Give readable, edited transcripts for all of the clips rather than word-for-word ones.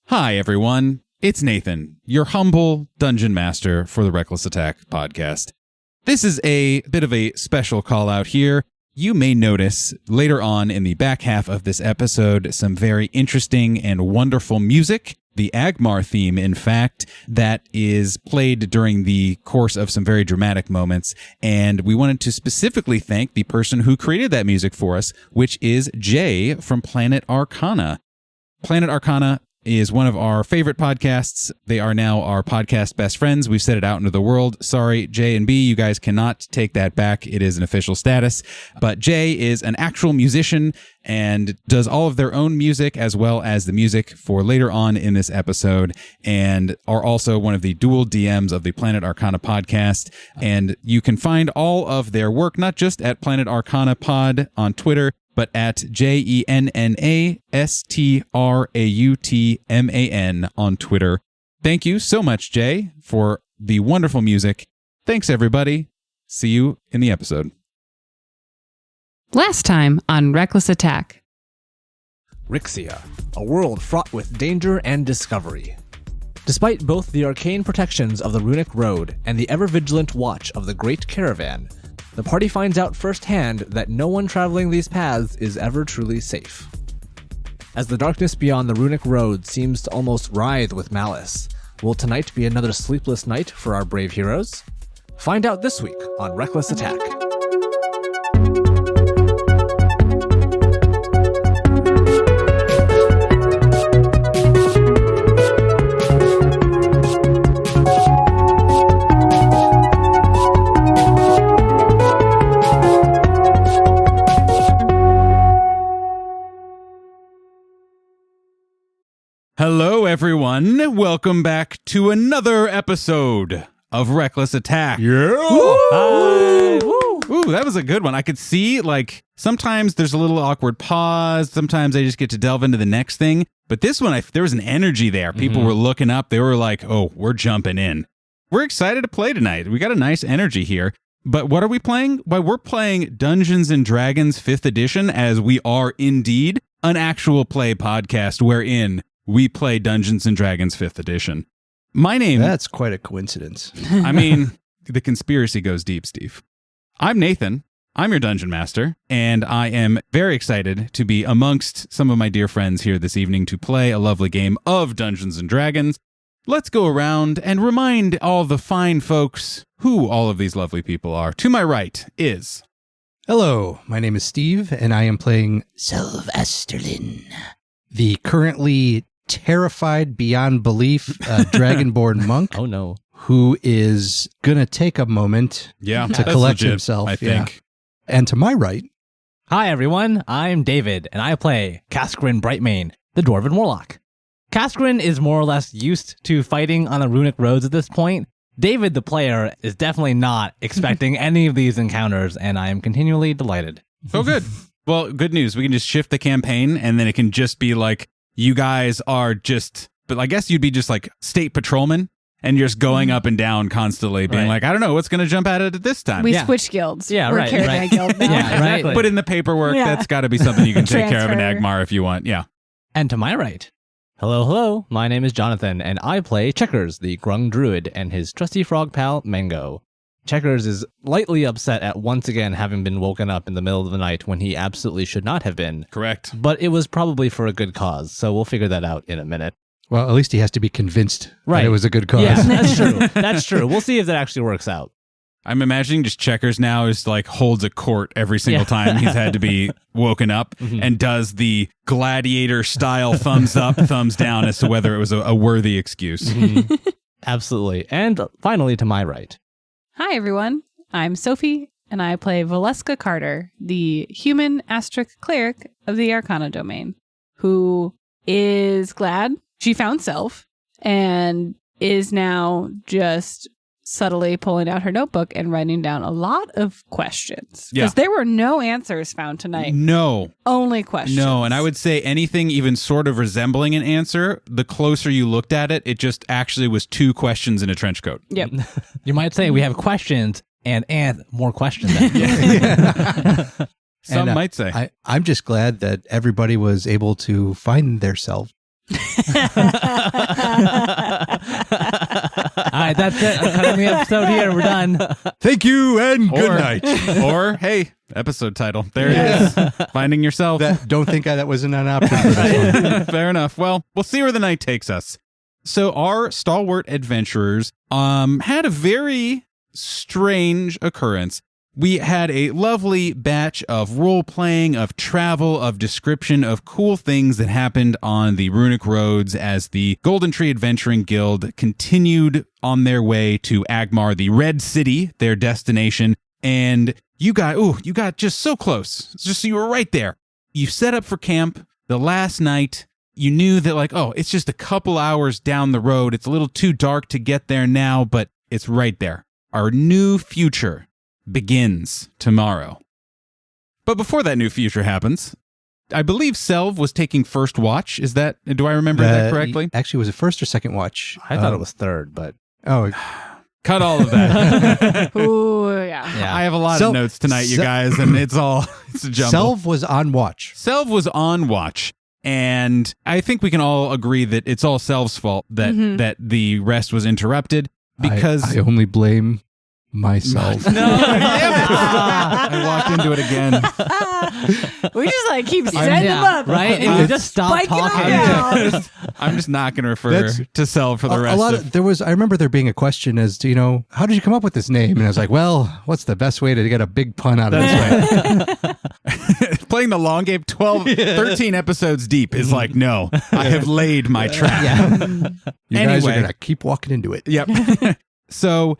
Hi, everyone. It's Nathan, your humble dungeon master for the Reckless Attack podcast. This is a bit of a special call out here. You may notice later on in the back half of this episode some very interesting and wonderful music. The Agmar theme, in fact, that is played during the course of some very dramatic moments. And we wanted to specifically thank the person who created that music for us, which is Jay from Planet Arcana. Planet Arcana is one of our favorite podcasts. They are now our podcast best friends. We've set it out into the world. Sorry, J and B, you guys cannot take that back. It is an official status. But Jay is an actual musician and does all of their own music as well as the music for later on in this episode, and are also one of the dual DMs of the Planet Arcana podcast. And you can find all of their work, not just at Planet Arcana Pod on Twitter, but at JENNASTRAUTMAN on Twitter. Thank you so much, Jay, for the wonderful music. Thanks, everybody. See you in the episode. Last time on Reckless Attack. Rixia, a world fraught with danger and discovery. Despite both the arcane protections of the Runic Road and the ever-vigilant watch of the Great Caravan, the party finds out firsthand that no one traveling these paths is ever truly safe. As the darkness beyond the Runic Road seems to almost writhe with malice, will tonight be another sleepless night for our brave heroes? Find out this week on Reckless Attack. Hello, everyone. Welcome back to another episode of Reckless Attack. Yeah. Hi. Ooh, that was a good one. I could see, like, sometimes there's a little awkward pause. Sometimes I just get to delve into the next thing. But this one, there was an energy there. People were looking up. They were like, oh, we're jumping in. We're excited to play tonight. We got a nice energy here. But what are we playing? Well, we're playing Dungeons & Dragons 5th edition, as we are indeed an actual play podcast wherein we play Dungeons & Dragons 5th edition. My name... That's quite a coincidence. I mean, the conspiracy goes deep, Steve. I'm Nathan. I'm your Dungeon Master, and I am very excited to be amongst some of my dear friends here this evening to play a lovely game of Dungeons & Dragons. Let's go around and remind all the fine folks who all of these lovely people are. To my right is... Hello, my name is Steve, and I am playing Selv-Reflection, the currently terrified beyond belief dragonborn monk. Oh no. Who is gonna take a moment to collect legit, himself, I think. And to my right, Hi everyone, I'm David, and I play Kaskrin Brightmane, the Dwarven Warlock. Kaskrin is more or less used to fighting on the Runic roads at this point. David, the player, is definitely not expecting any of these encounters, and I am continually delighted. Oh, good. Well, good news. We can just shift the campaign, and then it can just be like, you guys are just, but I guess you'd be just like state patrolmen, and you're just going up and down constantly, being like, I don't know what's going to jump at it at this time. We switch guilds. Yeah, We're right. Caravan Guild now. Yeah, exactly. But in the paperwork, that's got to be something you can take care of in Agmar if you want. Yeah. And to my right, hello, my name is Jonathan, and I play Checkers, the Grung Druid, and his trusty frog pal, Mango. Checkers is lightly upset at once again having been woken up in the middle of the night when he absolutely should not have been. Correct. But it was probably for a good cause, so we'll figure that out in a minute. well, at least he has to be convinced that it was a good cause. Yeah, that's true. That's true. We'll see if that actually works out. I'm imagining just Checkers now is like holds a court every single time he's had to be woken up and does the gladiator style thumbs up, thumbs down as to whether it was a worthy excuse. Absolutely. And finally, to my right. Hi, everyone. I'm Sophie, and I play Valeska Carter, the human asterisk cleric of the Arcana domain, who is glad she found self and is now just subtly pulling out her notebook and writing down a lot of questions. Because there were no answers found tonight. No. Only questions. No, and I would say anything even sort of resembling an answer, the closer you looked at it, it just actually was 2 questions in a trench coat. Yep. You might say we have questions and more questions. Some might say. I'm just glad that everybody was able to find their self right, that's it. I'm cutting the episode here. We're done. Thank you and good night. Or, hey, episode title. There it is. Finding yourself. Don't think that wasn't an option for this one. Fair enough. Well, we'll see where the night takes us. So our stalwart adventurers had a very strange occurrence. We had a lovely batch of role-playing, of travel, of description of cool things that happened on the runic roads as the Golden Tree Adventuring Guild continued on their way to Agmar, the Red City, their destination. And you got just so close. It's just you were right there. You set up for camp the last night. You knew that it's just a couple hours down the road. It's a little too dark to get there now, but it's right there. Our new future begins tomorrow. But before that new future happens, I believe Selv was taking first watch. Do I remember that correctly? Actually, was it first or second watch? I thought it was third, but Cut all of that. Ooh, yeah. I have a lot of notes tonight, you guys, and it's a jumble. Selv was on watch. Selv was on watch. And I think we can all agree that it's all Selv's fault that the rest was interrupted because I only blame myself. No, damn it. I walked into it again. We just keep setting them up. Right? If you just stop spiking them talking. down. I'm just not going to refer to Selv for the rest I remember there being a question as to, how did you come up with this name? And I was like, well, what's the best way to get a big pun out of this way? Playing the long game 13 episodes deep is no, I have laid my trap. You guys are going to keep walking into it. Yep. So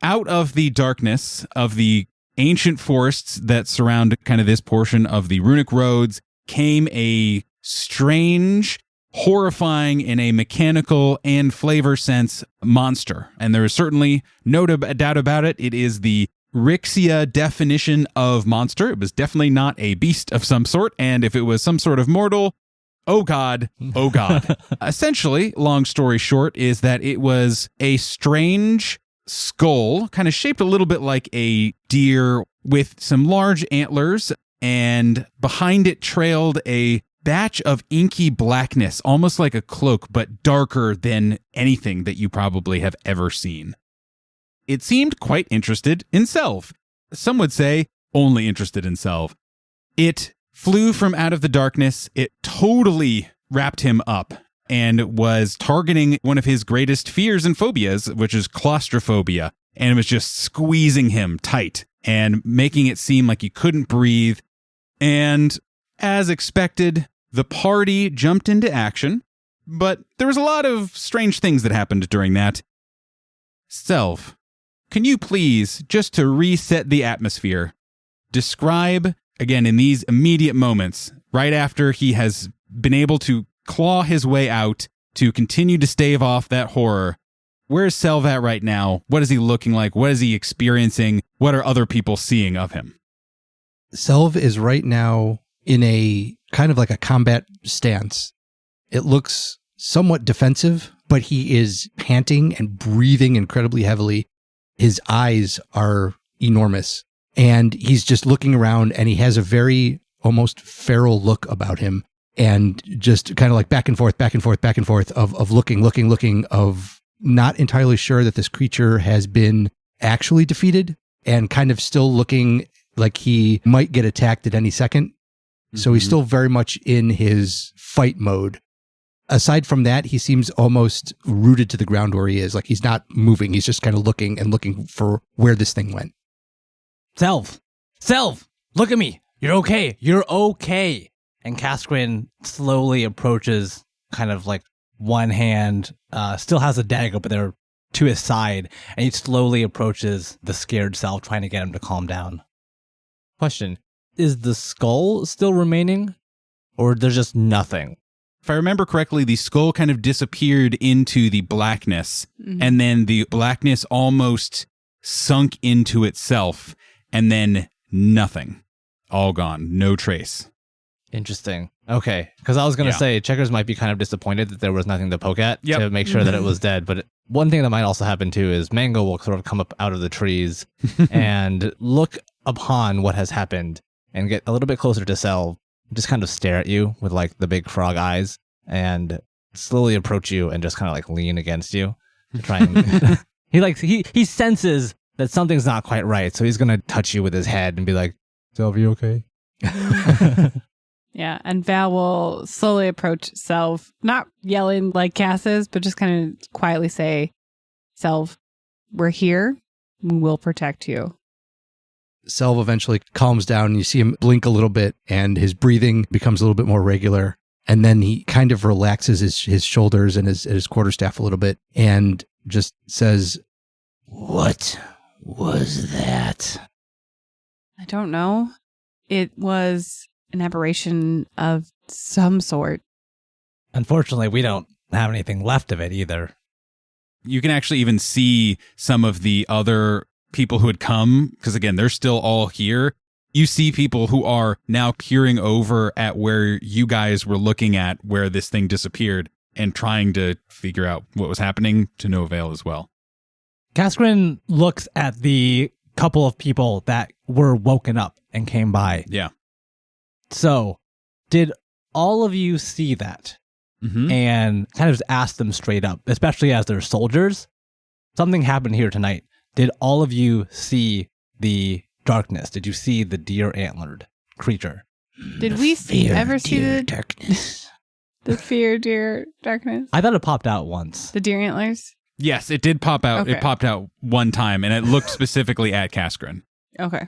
out of the darkness of the ancient forests that surround kind of this portion of the runic roads came a strange, horrifying in a mechanical and flavor sense monster. And there is certainly no doubt about it. It is the Rixia definition of monster. It was definitely not a beast of some sort. And if it was some sort of mortal, oh God. Essentially, long story short, is that it was a strange skull, kind of shaped a little bit like a deer with some large antlers, and behind it trailed a batch of inky blackness, almost like a cloak, but darker than anything that you probably have ever seen. It seemed quite interested in Selv. Some would say only interested in Selv. It flew from out of the darkness. It totally wrapped him up and was targeting one of his greatest fears and phobias, which is claustrophobia. And it was just squeezing him tight and making it seem like he couldn't breathe. And as expected, the party jumped into action, but there was a lot of strange things that happened during that. Selv, can you please, just to reset the atmosphere, describe, again, in these immediate moments, right after he has been able to claw his way out to continue to stave off that horror, where's Selv at right now? What is he looking like? What is he experiencing? What are other people seeing of him? Selv is right now in a kind of like a combat stance. It looks somewhat defensive, but he is panting and breathing incredibly heavily. His eyes are enormous, and he's just looking around, and he has a very almost feral look about him, and just kind of like back and forth of looking, of not entirely sure that this creature has been actually defeated, and kind of still looking like he might get attacked at any second. So he's still very much in his fight mode. Aside from that, he seems almost rooted to the ground where he is. Like he's not moving. He's just kind of looking for where this thing went. Selv, look at me. You're okay. And Casquin slowly approaches, kind of like one hand, still has a dagger, but they're to his side. And he slowly approaches the scared Selv, trying to get him to calm down. Question. Is the skull still remaining? Or there's just nothing? If I remember correctly, the skull kind of disappeared into the blackness, and then the blackness almost sunk into itself, and then nothing. All gone. No trace. Interesting. Okay. Because I was going to say, Checkers might be kind of disappointed that there was nothing to poke at to make sure that it was dead. But one thing that might also happen too is Mango will sort of come up out of the trees and look upon what has happened and get a little bit closer to Selv, just kind of stare at you with like the big frog eyes. And slowly approach you and just kind of like lean against you to try and he senses that something's not quite right, so he's gonna touch you with his head and be like, "Self, you okay?" Yeah, and Val will slowly approach Selv, not yelling like Cass is, but just kind of quietly say, Selv, we're here. We will protect you. Selv eventually calms down. You see him blink a little bit and his breathing becomes a little bit more regular. And then he kind of relaxes his shoulders and his quarterstaff a little bit and just says, "What was that?" I don't know. It was an aberration of some sort. Unfortunately, we don't have anything left of it either. You can actually even see some of the other people who had come, because again, they're still all here. You see people who are now peering over at where you guys were looking at where this thing disappeared and trying to figure out what was happening, to no avail as well. Kaskrin looks at the couple of people that were woken up and came by. Yeah. So, did all of you see that? Mm-hmm. And kind of just ask them straight up, especially as they're soldiers. Something happened here tonight. Did all of you see the darkness? Did you see the deer antlered creature? Did we ever see the darkness? the fear deer darkness? I thought it popped out once. The deer antlers? Yes, it did pop out. Okay. It popped out one time, and it looked specifically at Kaskrin. Okay.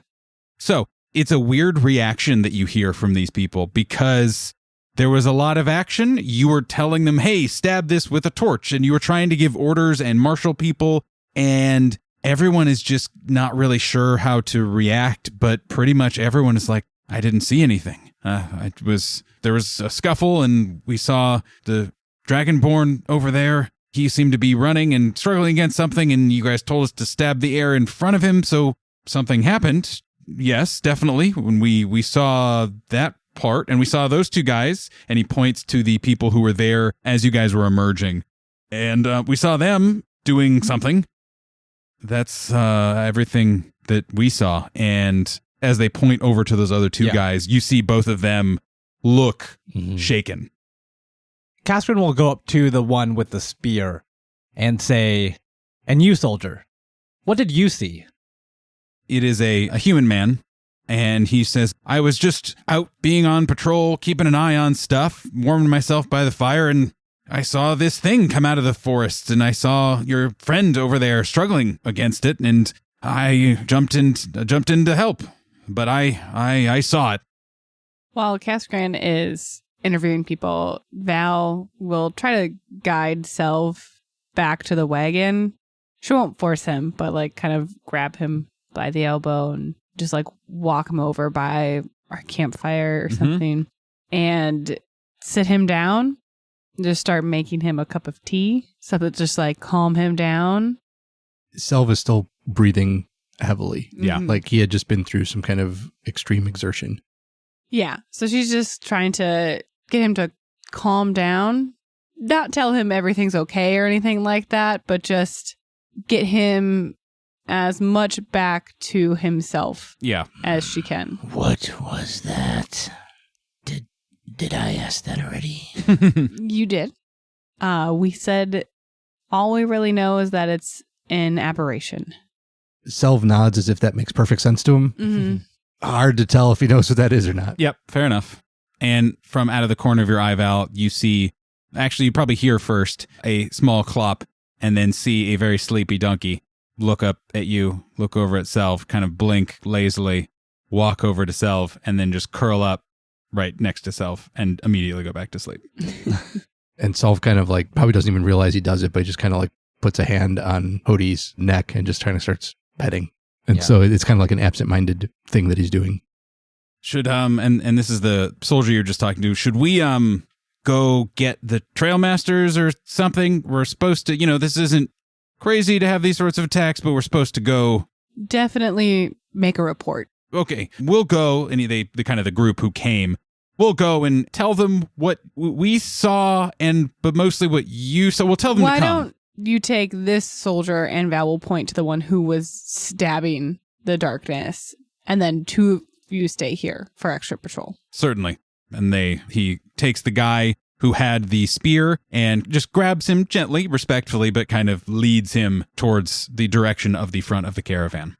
So it's a weird reaction that you hear from these people because there was a lot of action. You were telling them, hey, stab this with a torch, and you were trying to give orders and marshal people, and everyone is just not really sure how to react, but pretty much everyone is like, I didn't see anything. There was a scuffle, and we saw the Dragonborn over there. He seemed to be running and struggling against something, and you guys told us to stab the air in front of him, so something happened. Yes, definitely. When we saw that part, and we saw those two guys, and he points to the people who were there as you guys were emerging, and we saw them doing something. That's everything that we saw. And as they point over to those other two guys, you see both of them look shaken. Kaskrin will go up to the one with the spear and say, and you, soldier, what did you see? It is a human man, and he says, I was just out being on patrol, keeping an eye on stuff, warming myself by the fire, and I saw this thing come out of the forest, and I saw your friend over there struggling against it, and I jumped in to help, but I saw it. While Kaskrin is interviewing people, Val will try to guide Selv back to the wagon. She won't force him, but like kind of grab him by the elbow and just like walk him over by our campfire or something and sit him down. Just start making him a cup of tea, something to just like calm him down. Selv is still breathing heavily. Yeah. Like he had just been through some kind of extreme exertion. Yeah. So she's just trying to get him to calm down, not tell him everything's okay or anything like that, but just get him as much back to himself as she can. What was that? Did I ask that already? You did. We said all we really know is that it's an aberration. Selv nods as if that makes perfect sense to him. Mm-hmm. Hard to tell if he knows what that is or not. Yep, fair enough. And from out of the corner of your eye, Val, you see, actually you probably hear first a small clop and then see a very sleepy donkey look up at you, look over at Selv, kind of blink lazily, walk over to Selv, and then just curl up right next to Selv and immediately go back to sleep. And Selv kind of like probably doesn't even realize he does it, but he just kind of like puts a hand on Hodie's neck and just kind of starts petting. And so it's kind of like an absent-minded thing that he's doing. Should and this is the soldier you're just talking to. Should we go get the trail masters or something? We're supposed to, this isn't crazy to have these sorts of attacks, but we're supposed to go. Definitely make a report. Okay, we'll go, and the kind of the group who came, we'll go and tell them what we saw, but mostly what you saw. We'll tell them to come. Why don't you take this soldier and Val will point to the one who was stabbing the darkness, and then two of you stay here for extra patrol. Certainly. And he takes the guy who had the spear, and just grabs him gently, respectfully, but kind of leads him towards the direction of the front of the caravan.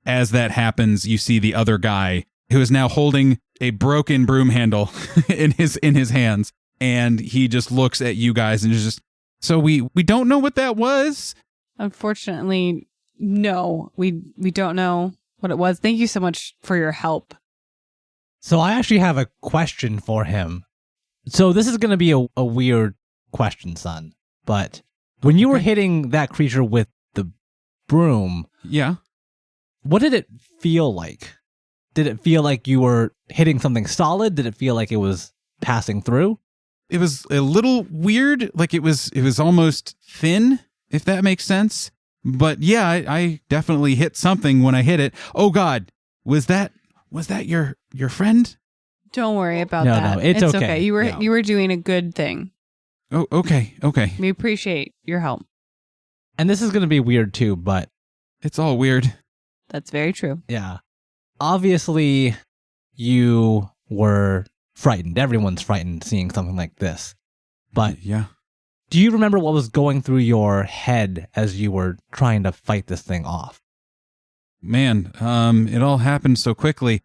As that happens, you see the other guy who is now holding a broken broom handle in his hands, and he just looks at you guys and is just, so we don't know what that was? Unfortunately, no. We don't know what it was. Thank you so much for your help. So I actually have a question for him. So this is going to be a weird question, son. But when you were hitting that creature with the broom, Yeah. what did it feel like? Did it feel like you were hitting something solid? Did it feel like it was passing through? It was a little weird, like it was almost thin, if that makes sense. But yeah, I definitely hit something when I hit it. Oh God, was that your friend? Don't worry about No, that. no, it's okay. You Yeah. were doing a good thing. Oh, okay. We appreciate your help. And this is going to be weird too, but It's all weird. That's very true. yeah. Obviously, you were frightened. Everyone's frightened seeing something like this. But Yeah. do you remember what was going through your head as you were trying to fight this thing off? Man, it all happened so quickly.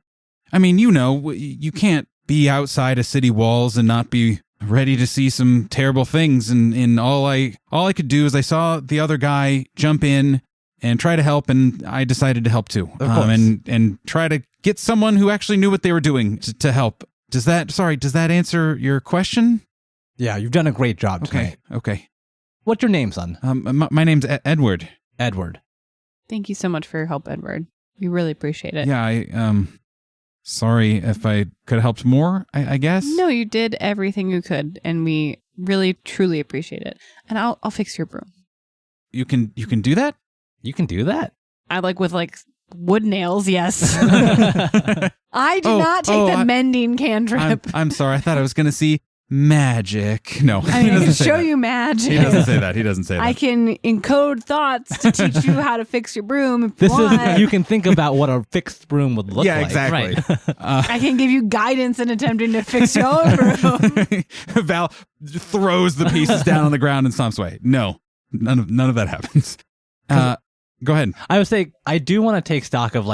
I mean, you can't be outside of city walls and not be ready to see some terrible things. And all I could do is I saw the other guy jump in and try to help, and I decided to help too. Of course. And try to get someone who actually knew what they were doing to help. Does that answer your question? Yeah, you've done a great job tonight. Okay. What's your name, son? My name's Edward. Edward. Thank you so much for your help, Edward. We really appreciate it. Yeah, sorry if I could have helped more, I guess. No, you did everything you could, and we really, truly appreciate it. And I'll fix your broom. You can do that? You can do that? I with wood nails, yes. I do not take the mending cantrip. I'm sorry. I thought I was going to see magic. No, I he can doesn't say show that. you magic. He doesn't say that. He doesn't say that. I can encode thoughts to teach you how to fix your broom if you This want. is, you can think about what a fixed broom would look Yeah, like. exactly. Right. I can give you guidance in attempting to fix your own broom. Val throws the pieces down on the ground and stomps away. No, none of that happens. Go ahead. I would say I do want to take stock of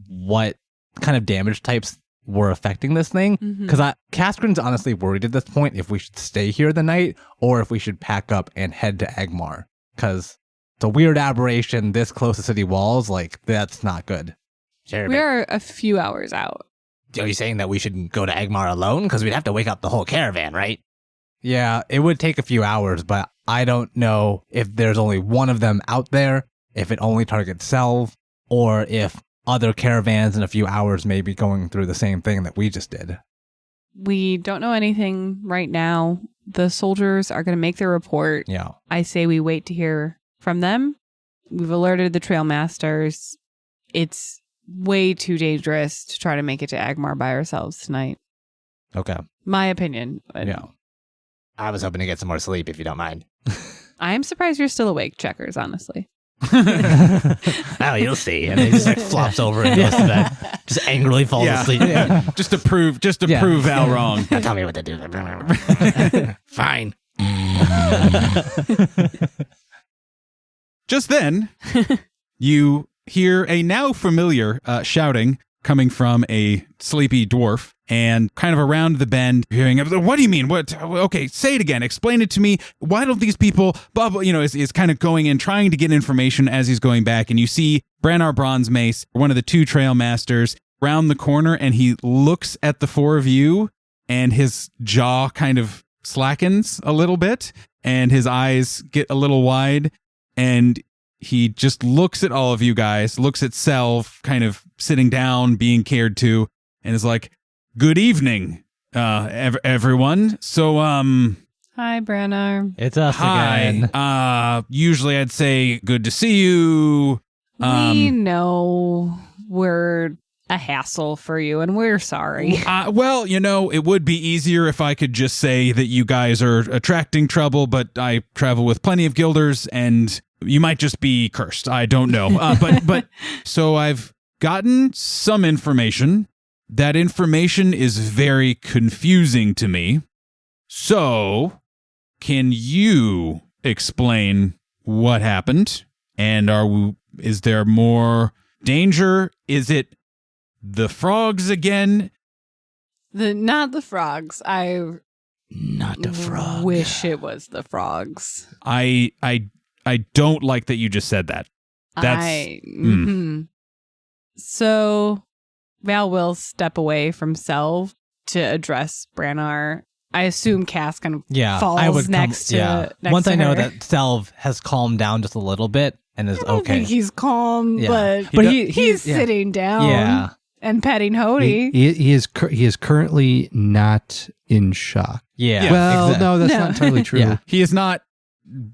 what kind of damage types were affecting this thing, because Kaskrin's honestly worried at this point if we should stay here the night or if we should pack up and head to Agmar, because it's a weird aberration this close to city walls. That's not good. Sure, We are a few hours out. are you saying that we should go to Agmar alone? Because we'd have to wake up the whole caravan, right? Yeah, it would take a few hours, but I don't know if there's only one of them out there, if it only targets Selv, or if other caravans in a few hours may be going through the same thing that we just did. We don't know anything right now. The soldiers are going to make their report. Yeah. I say we wait to hear from them. We've alerted the trail masters. It's way too dangerous to try to make it to Agmar by ourselves tonight. Okay. My opinion. But Yeah. I was hoping to get some more sleep, if you don't mind. I am surprised you're still awake, Checkers, honestly. Oh, you'll see. And he just flops over and goes to bed. Just angrily falls asleep. Yeah. Just to prove Val wrong. Now tell me what to do. Fine. Just then, you hear a now familiar shouting coming from a sleepy dwarf, and kind of around the bend, hearing, what do you mean? What? Okay, say it again. Explain it to me. Why don't these people, blah, blah, is kind of going in, trying to get information as he's going back. And you see Brannar Bronzemace, one of the two trail masters, round the corner, and he looks at the four of you, and his jaw kind of slackens a little bit, and his eyes get a little wide, and he just looks at all of you guys, looks at Selv, kind of sitting down, being cared to, and is like, good evening, everyone. So, Hi, Brannar. It's us hi. again. Usually I'd say good to see you. We know we're a hassle for you, and we're sorry. Well, it would be easier if I could just say that you guys are attracting trouble, but I travel with plenty of guilders, and you might just be cursed. I don't know. But so I've gotten some information. That information is very confusing to me. So, can you explain what happened? And is there more danger? Is it the frogs again? Not the frogs. I Not the frog. wish it was the frogs. I don't like that you just said that. That's So Val will step away from Selv to address Brannar. I assume Cass kind of falls next to next Once to I know her. that Selv has calmed down just a little bit and is I don't okay. think he's calm, Yeah. but yeah. he's sitting down and petting Hody. He is currently not in shock. Yeah. Well, exactly. no, that's No. not entirely true. Yeah. He is not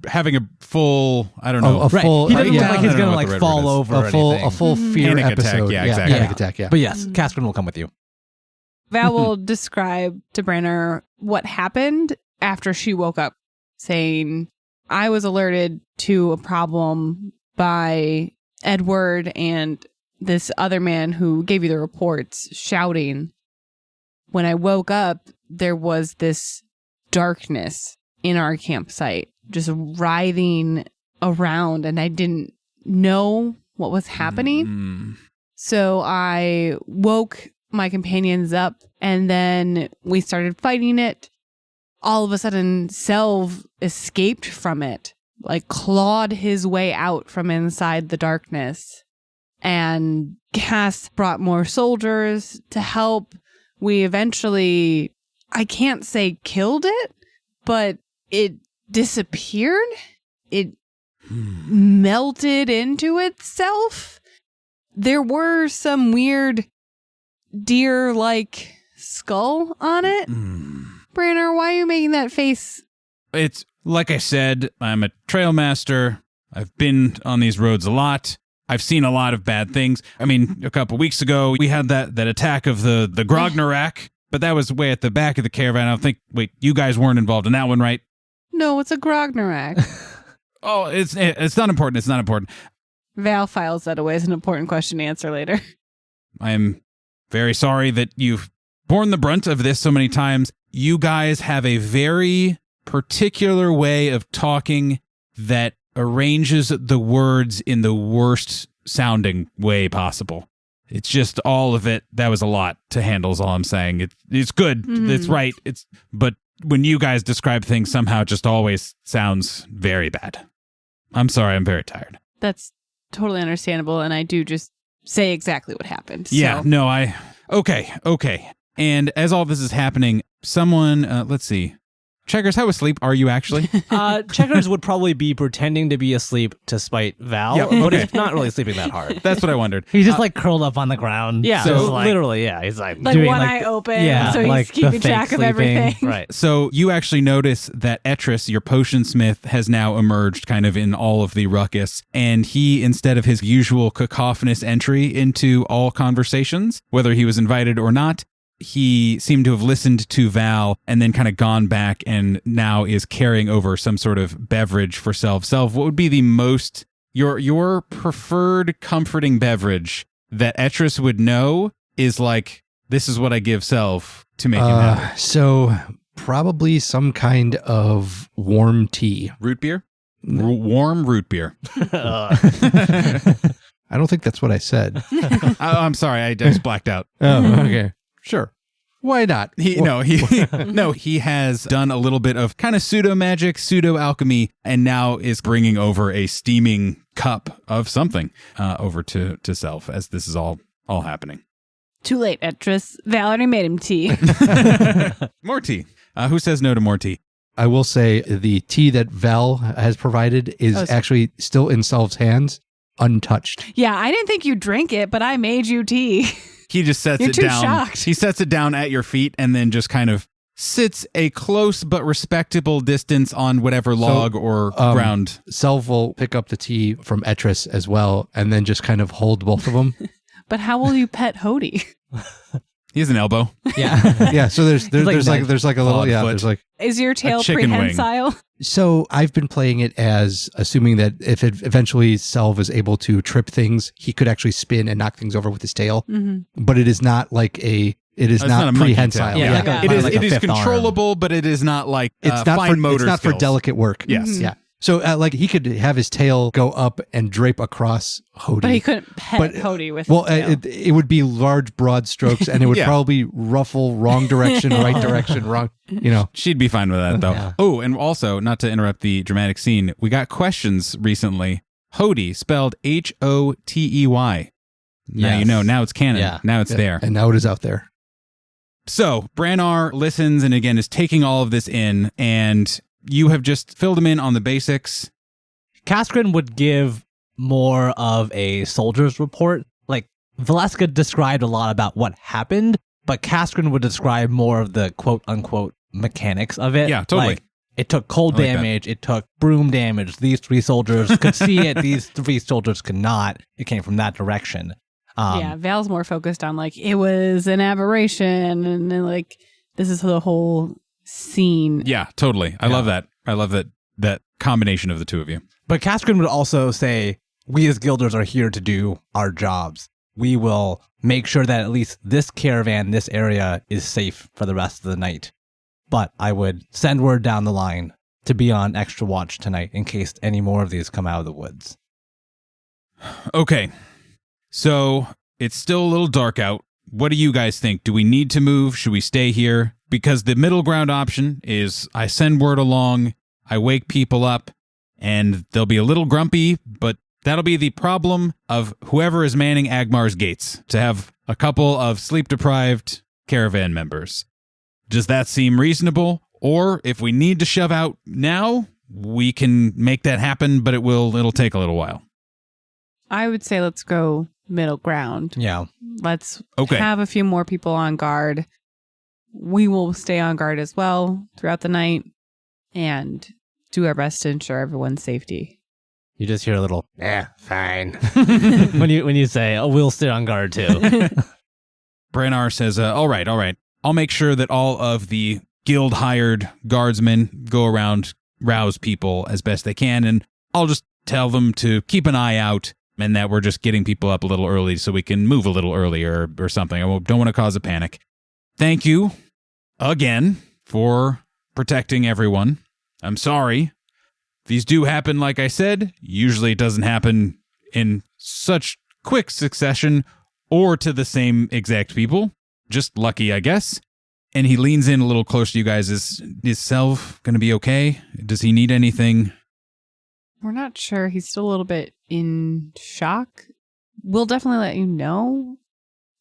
having a full, I don't know. A full, He doesn't look yeah, like I he's don't know gonna what the like red fall word is. over. a full, or anything. a full fear Panic attack, episode. yeah, exactly. Panic attack. Yeah. But yes, Caskrin will come with you. Val will describe to Brannar what happened after she woke up, saying, I was alerted to a problem by Edward and this other man who gave you the reports shouting. When I woke up, there was this darkness in our campsite, just writhing around, and I didn't know what was happening. So I woke my companions up, and then we started fighting it. All of a sudden, Selv escaped from it, like clawed his way out from inside the darkness. And Cass brought more soldiers to help. We eventually, I can't say killed it, but it disappeared. It melted into itself. There were some weird deer-like skull on it. Brannar, why are you making that face? It's like I said, I'm a trail master. I've been on these roads a lot. I've seen a lot of bad things. I mean, a couple weeks ago, we had that attack of the Grognarak, but that was way at the back of the caravan. I don't think, wait, you guys weren't involved in that one, right? No, it's a Grognarak. Oh, it's not important. It's not important. Val files that away as an important question to answer later. I'm very sorry that you've borne the brunt of this so many times. You guys have a very particular way of talking that arranges the words in the worst sounding way possible. It's just all of it. That was a lot to handle is all I'm saying. It's good. It's right. But when you guys describe things, somehow it just always sounds very bad. I'm sorry. I'm very tired. That's totally understandable, and I do just say exactly what happened. Yeah, so. no, okay. And as all this is happening, someone, let's see. Checkers, how asleep are you actually? Checkers would probably be pretending to be asleep to spite Val, Yeah, but okay. he's not really sleeping that hard. That's what I wondered. He's just like curled up on the ground. Yeah, So, so like, literally, yeah. He's like Like one like eye open, yeah, so he's like the keeping fake track of sleeping. everything. right. So you actually notice that Etrus, your potionsmith, has now emerged kind of in all of the ruckus. And he, instead of his usual cacophonous entry into all conversations, whether he was invited or not, he seemed to have listened to Val and then kind of gone back and now is carrying over some sort of beverage for Selv. Selv, what would be the most, your preferred comforting beverage that Etrus would know is like, this is what I give Selv to make him happy? So probably some kind of warm tea. Root beer? Warm root beer. I don't think that's what I said. I'm sorry, I just blacked out. Oh, okay. Sure. Why not? He has done a little bit of kind of pseudo magic, pseudo alchemy, and now is bringing over a steaming cup of something over to Selv as this is all happening. Too late, Etrus. Val already made him tea. More tea. Who says no to more tea? I will say the tea that Val has provided is actually still in Selv's hands, untouched. Yeah, I didn't think you'd drink it, but I made you tea. He just sets You're it too down. shocked. He sets it down at your feet and then just kind of sits a close but respectable distance on whatever log or ground. Selv will pick up the tea from Etrus as well, and then just kind of hold both of them. But how will you pet Hody? He has an elbow. Yeah. Yeah, so there's like a little clawed foot. there's like Is your tail chicken wing. prehensile? so I've been playing it as assuming that if it eventually Selv is able to trip things, he could actually spin and knock things over with his tail. Mm-hmm. But it is not like a It is It's not a monkey prehensile. tail. Yeah, like a- It is. like a It is fifth arm. controllable, but it is not like It's not fine for motor it's not for skills. delicate work. Yes. Yeah. So like he could have his tail go up and drape across Hody. But he couldn't pet But- Hody with well, his tail. it would be large, broad strokes, and it would Yeah. probably ruffle wrong direction, right direction, wrong. You know, She'd be fine with that, though. Yeah. Oh, and also, not to interrupt the dramatic scene, we got questions recently. Hody, spelled Hotey. Now Yes. you know. Now it's canon. Yeah. Now it's there. and now it is out there. So Brannar listens and again is taking all of this in, and you have just filled him in on the basics. Kaskrin would give more of a soldier's report. Like, Valeska described a lot about what happened, but Kaskrin would describe more of the quote-unquote mechanics of it. Yeah, totally. Like, it took cold I like that. damage, it took broom damage. These 3 soldiers could see it, these 3 soldiers could not. It came from that direction. Yeah, Val's more focused on like it was an aberration, and then, like this is the whole scene. Yeah, totally. I love that. I love that combination of the two of you. But Kaskrin would also say, we as guilders are here to do our jobs. We will make sure that at least this caravan, this area, is safe for the rest of the night. But I would send word down the line to be on extra watch tonight in case any more of these come out of the woods. Okay. So it's still a little dark out. What do you guys think? Do we need to move? Should we stay here? Because the middle ground option is I send word along, I wake people up, and they'll be a little grumpy, but that'll be the problem of whoever is manning Agmar's gates, to have a couple of sleep-deprived caravan members. Does that seem reasonable? Or if we need to shove out now, we can make that happen, but it'll take a little while. I would say let's go middle ground. Yeah. Let's Okay. have a few more people on guard. We will stay on guard as well throughout the night and do our best to ensure everyone's safety. You just hear a little, Fine. when you say, oh, we'll stay on guard too. Brannar says, all right. I'll make sure that all of the guild-hired guardsmen go around, rouse people as best they can, and I'll just tell them to keep an eye out and that we're just getting people up a little early so we can move a little earlier or something. I don't want to cause a panic. Thank you again for protecting everyone. I'm sorry. These do happen, like I said. Usually it doesn't happen in such quick succession or to the same exact people. Just lucky, I guess. And he leans in a little closer to you guys. Is Selv going to be okay? Does he need anything? We're not sure. He's still a little bit in shock. We'll definitely let you know.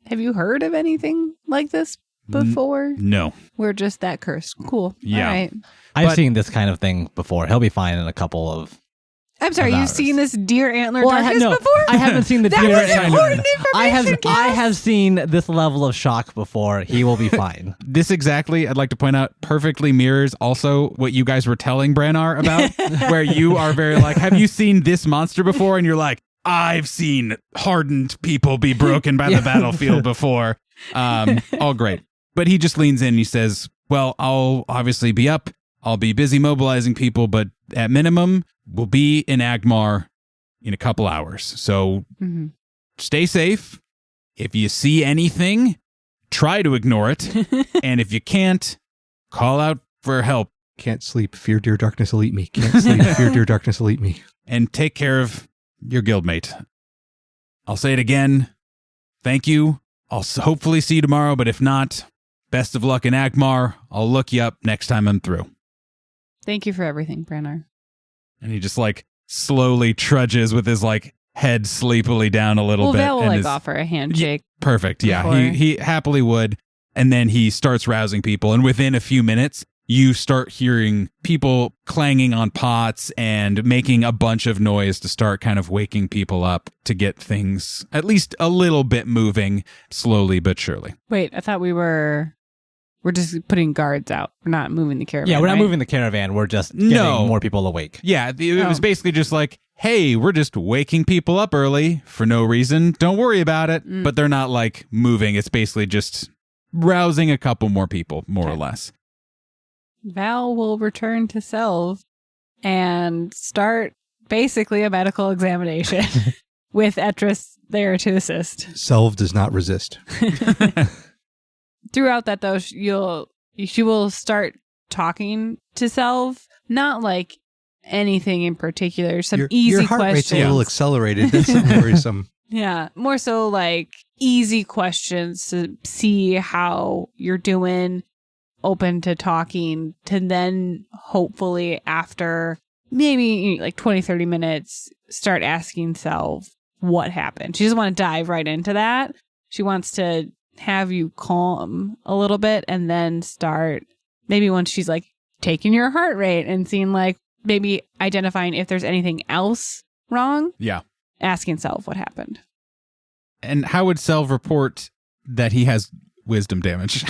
Have you heard of anything like this before? No. We're just that cursed. Cool. Yeah. All right. I've But- seen this kind of thing before. He'll be fine in a couple of... I'm sorry, Of you've ours. seen this deer antler Well, darkness before? I haven't seen the That deer was antler. important information, I Cass. have seen this level of shock before. He will be fine. This exactly, I'd like to point out, perfectly mirrors also what you guys were telling Brannar about, where you are very like, have you seen this monster before? And you're like, I've seen hardened people be broken by the battlefield before. All great. But he just leans in and he says, well, I'll obviously be up. I'll be busy mobilizing people, but at minimum, we'll be in Agmar in a couple hours. So Mhm. stay safe. If you see anything, try to ignore it. And if you can't, call out for help Can't sleep. Fear, dear darkness will eat me. Can't sleep. Fear, dear darkness will eat me. and take care of your guildmate. I'll say it again. Thank you. I'll hopefully see you tomorrow, but if not, best of luck in Agmar. I'll look you up next time I'm through. Thank you for everything, Brannar. And he just like slowly trudges with his like head sleepily down a little Well, bit. Val will and like is- offer a handshake. Perfect. Yeah, before. he happily would. And then he starts rousing people. And within a few minutes, you start hearing people clanging on pots and making a bunch of noise to start kind of waking people up to get things at least a little bit moving slowly but surely. Wait, I thought we're just putting guards out. We're not moving the caravan. Yeah, we're not right? moving the caravan. We're just getting No. more people awake. Yeah, it was Oh. basically just like, hey, we're just waking people up early for no reason. Don't worry about it. Mm. But they're not like moving. It's basically just rousing a couple more people, more or Okay. less. Val will return to Selv and start basically a medical examination with Etris there to assist. Selv does not resist. Throughout that, though, she will start talking to Selv, not like anything in particular. Some easy your heart questions. rate's a little accelerated. That's worrisome. Yeah, more so like easy questions to see how you're doing, open to talking, to then hopefully after maybe like 20, 30 minutes, start asking Selv what happened. She doesn't want to dive right into that. She wants to have you calm a little bit and then start, maybe once she's like taking your heart rate and seeing like maybe identifying if there's anything else wrong. Yeah. Asking Selv what happened. And how would Selv report that he has wisdom damage?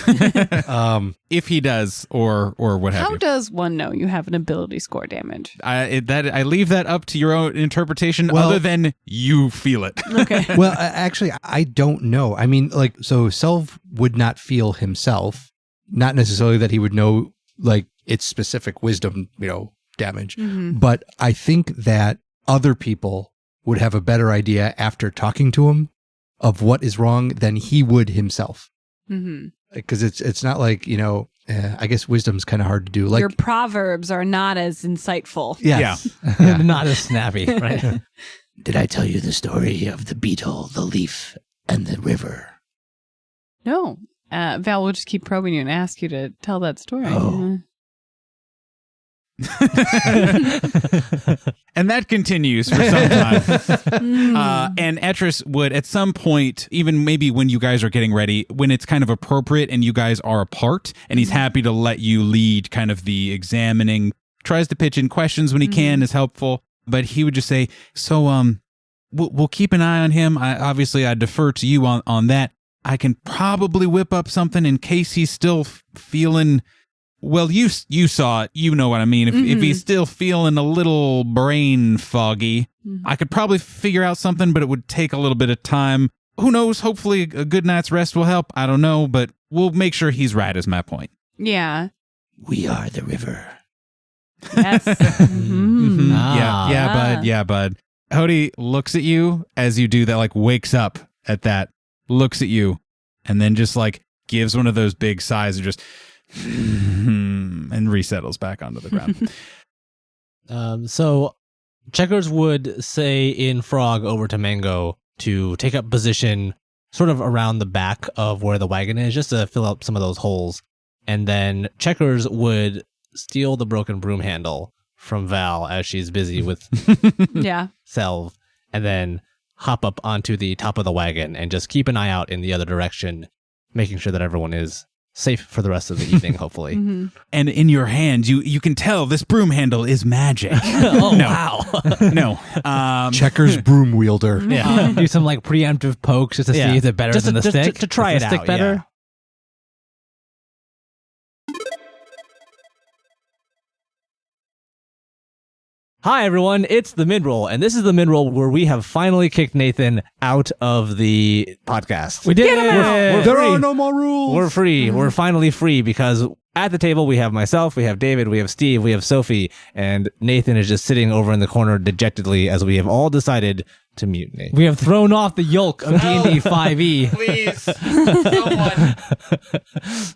If he does, or what have How you. does one know you have an ability score damage? I leave that up to your own interpretation, Well- other than you feel it. Okay. Well, actually, I don't know. I mean, like, so Selv would not feel himself, not necessarily that he would know, like, its specific wisdom, damage. Mhm. But I think that other people would have a better idea after talking to him of what is wrong than he would himself. Mhm. Because it's not like, I guess wisdom's kind of hard to do. Like, Your proverbs are not as insightful. yes. Not as snappy, right? Did I tell you the story of the beetle, the leaf, and the river? No. Val will just keep probing you and ask you to tell that story. Oh. And that continues for some time. And Etrus would, at some point, even maybe when you guys are getting ready, when it's kind of appropriate and you guys are apart, and he's happy to let you lead kind of the examining, tries to pitch in questions when he can, is helpful. But he would just say, so we'll keep an eye on him. Obviously, I defer to you on that. I can probably whip up something in case he's still feeling... Well, you saw it. You know what I mean. If he's still feeling a little brain foggy, I could probably figure out something, but it would take a little bit of time. Who knows? Hopefully a good night's rest will help. I don't know, but we'll make sure he's right is my point. Yeah. We are the river. Yes. Mhm. Yeah, bud. Hody looks at you as you do that, like wakes up at that, looks at you, and then just like gives one of those big sighs and just... and resettles back onto the ground. So Checkers would say in Frog over to Mango to take up position sort of around the back of where the wagon is, just to fill up some of those holes. And then Checkers would steal the broken broom handle from Val as she's busy with Yeah. Selv, and then hop up onto the top of the wagon and just keep an eye out in the other direction, making sure that everyone is safe for the rest of the evening, hopefully. Mhm. And in your hand, you can tell this broom handle is magic. Oh, No. wow. No. Checkers broom wielder. Yeah. Do some like preemptive pokes just to see if it's better Just than the stick. to try Is it the stick out, better? yeah. Hi, everyone. It's the mid-roll, and this is the mid-roll where we have finally kicked Nathan out of the podcast. We did it. We're There free. are no more rules. We're free. We're finally free because at the table we have myself, we have David, we have Steve, we have Sophie, and Nathan is just sitting over in the corner dejectedly as we have all decided to mutiny. We have thrown off the yoke of D&D 5e. Please, someone.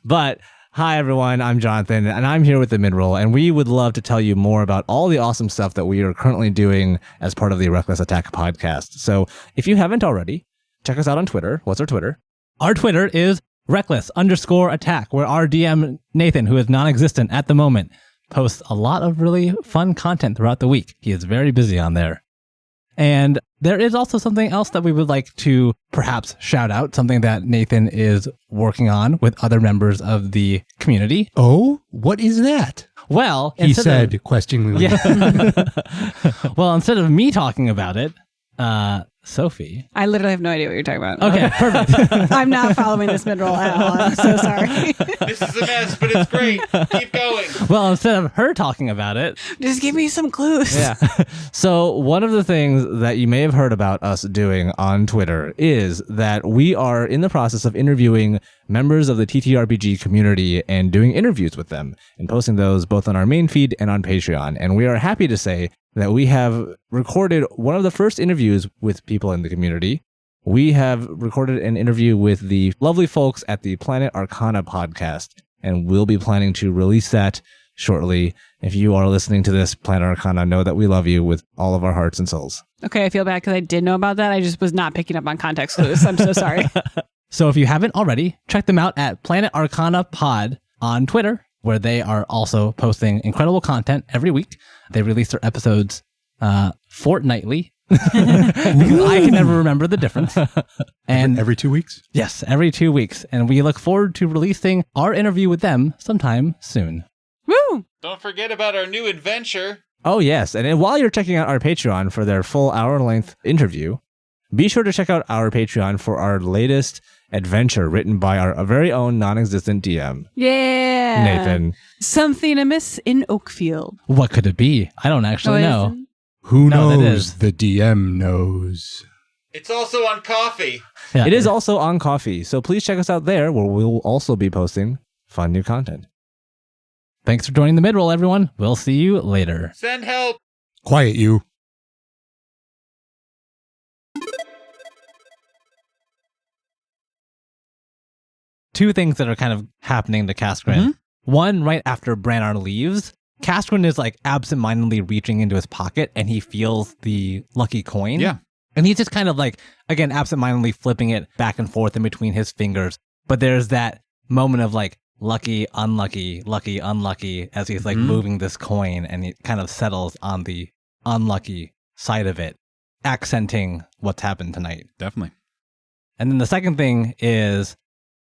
But hi, everyone. I'm Jonathan, and I'm here with the mid-roll, and we would love to tell you more about all the awesome stuff that we are currently doing as part of the Reckless Attack podcast. So if you haven't already, check us out on Twitter. What's our Twitter? Our Twitter is reckless_attack, where our DM, Nathan, who is non-existent at the moment, posts a lot of really fun content throughout the week. He is very busy on there. And there is also something else that we would like to perhaps shout out, something that Nathan is working on with other members of the community. Oh, what is that? Well, He instead said of- questioningly. Yeah. Well, instead of me talking about it, Sophie. I literally have no idea what you're talking about. Okay, perfect. I'm not following this mid-roll at all. I'm so sorry. This is a mess, but it's great. Keep going. Well, instead of her talking about it, Just give me some clues. Yeah. So one of the things that you may have heard about us doing on Twitter is that we are in the process of interviewing members of the TTRPG community and doing interviews with them and posting those both on our main feed and on Patreon. And we are happy to say that we have recorded one of the first interviews with people in the community. we have recorded an interview with the lovely folks at the Planet Arcana podcast, and we'll be planning to release that shortly. If you are listening to this, Planet Arcana, know that we love you with all of our hearts and souls. Okay, I feel bad because I did know about that. I just was not picking up on context clues. I'm so sorry. So if you haven't already, check them out at Planet Arcana Pod on Twitter, where they are also posting incredible content every week. They release their episodes fortnightly. Because I can never remember the difference. And Every 2 weeks? yes, every 2 weeks. And we look forward to releasing our interview with them sometime soon. Woo! Don't forget about our new adventure. Oh, yes. And then while you're checking out our Patreon for their full hour-length interview, be sure to check out our Patreon for our latest adventure written by our very own non-existent DM, Yeah. Nathan. Something amiss in Oakfield. What could it be? I don't actually know. Who No, that knows? is. The DM knows. It's also on coffee. Yeah. It is also on Coffee, so please check us out there where we'll also be posting fun new content. Thanks for joining the midroll, everyone. We'll see you later. Send help. Quiet you. Two things that are kind of happening to Kaskrin. Mm-hmm. One, right after Brannar leaves, Kaskrin is like absentmindedly reaching into his pocket and he feels the lucky coin. Yeah. And he's just kind of like, again, absentmindedly flipping it back and forth in between his fingers. But there's that moment of like, lucky, unlucky, lucky, unlucky, as he's like moving this coin and it kind of settles on the unlucky side of it, accenting what's happened tonight. Definitely. And then the second thing is,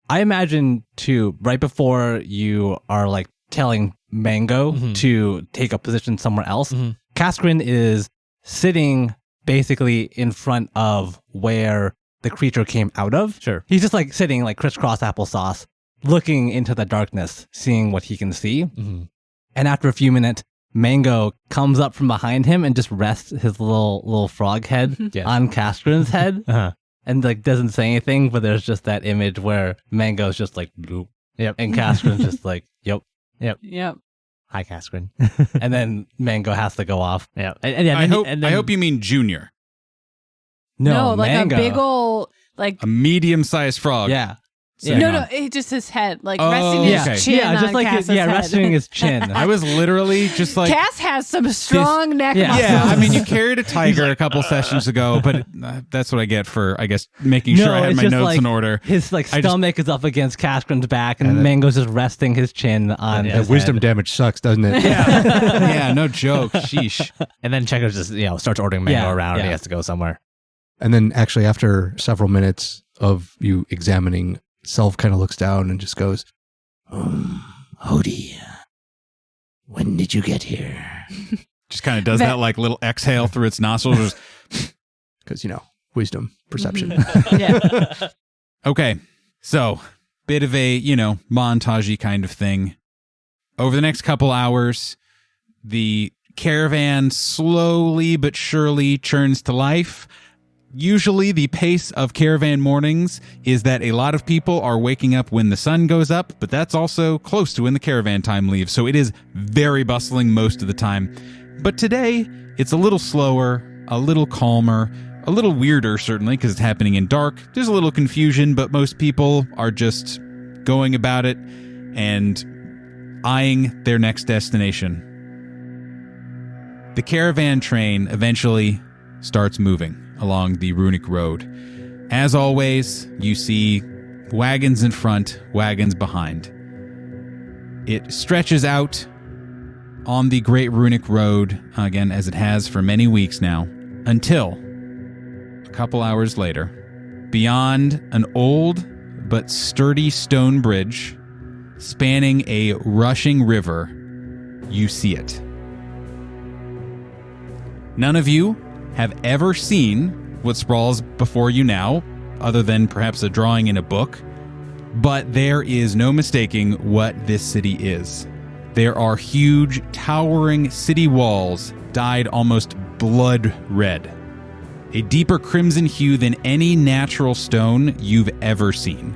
I imagine too, right before you are like telling Mango to take a position somewhere else, Kaskrin is sitting basically in front of where the creature came out of. Sure. He's just like sitting like crisscross applesauce, looking into the darkness, seeing what he can see. And after a few minutes, Mango comes up from behind him and just rests his little frog head on Kaskrin's head. And like doesn't say anything, but there's just that image where Mango's just like bloop. Yep. And Kaskrin's just like, yep. Yep. Hi, Kaskrin. And then Mango has to go off. Yeah. I hope you mean Junior, No, like Mango. a big old, like, a medium-sized frog. Yeah. sitting no, on. it's just his head, like Oh, resting his okay. chin Yeah, just on like Cass's his, head. resting his chin. I was literally just like, Cass has some strong neck yeah. muscles. yeah, I mean, you carried a tiger a couple sessions ago, but that's what I get for, I guess, making sure I had it's my just notes like in order. His like I just- stomach is up against Kaskrin's back, and And Mango's just resting his chin on That his wisdom head. damage sucks, doesn't it? Yeah, no joke. Sheesh. And then Checkers just, starts ordering Mango Yeah, around and yeah. he has to go somewhere. And then actually after several minutes of you examining, Self kind of looks down and just goes, Hody, when did you get here? Just kind of does that like little exhale through its nostrils. because, wisdom, perception. Yeah. Okay, so bit of a, montagey kind of thing. Over the next couple hours, the caravan slowly but surely churns to life. Usually the pace of caravan mornings is that a lot of people are waking up when the sun goes up, but that's also close to when the caravan time leaves, so it is very bustling most of the time. But today, it's a little slower, a little calmer, a little weirder, certainly, because it's happening in dark. There's a little confusion, but most people are just going about it and eyeing their next destination. The caravan train eventually starts moving along the runic road. As always, you see wagons in front, wagons behind. It stretches out on the great runic road, again, as it has for many weeks now, until a couple hours later, beyond an old but sturdy stone bridge spanning a rushing river, you see it. None of you have ever seen what sprawls before you now, other than perhaps a drawing in a book, but there is no mistaking what this city is. There are huge, towering city walls dyed almost blood red, a deeper crimson hue than any natural stone you've ever seen.